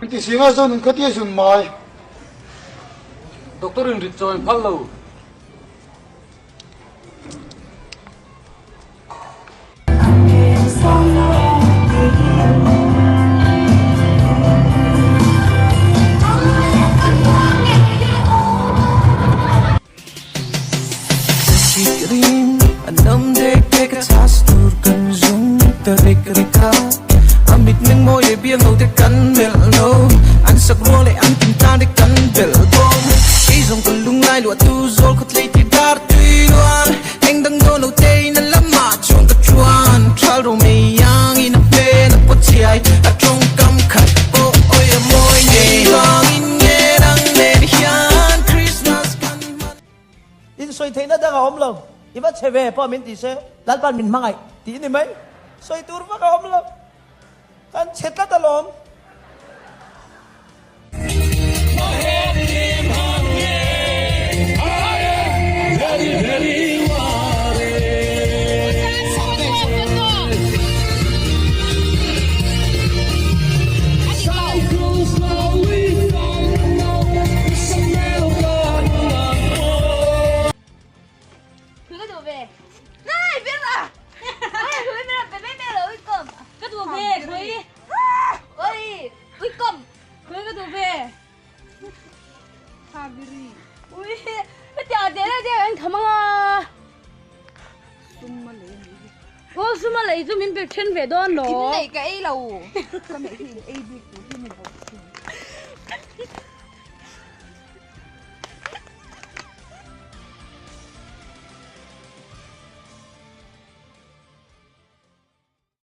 mình thì xí ngay rồi nên cái tia dùng mai doctor in richoin phallo Fikrin anam dek dek atas turkan zung terik reka amit neng moye biang no te kan mel no an sak role an pinta de kan bel bom izong kulung lai lo tu zol khot lei ti dar tui luan eng dang do no te na lama chung ka chuan tral ro me yang in a pe na pot chiai a trong kam khat o oi a moi nei wang in nge dang nen hian Christmas kan in soi thấy nó đang ốm lòng in bắt xe về po mình tí xe lát ban mình mang ai tí này mấy soi tour phát ốm lòng kan chết lát ta lom về này biết à Hứa mẹ mẹ là ui cầm cái đồ về Hứa ui ui cầm Hứa cái đồ về Habiri ui cái chả thế là anh thầm à suma lấy cho mình biết trên về đó nó này cái lầu cái mẹ thì ai biết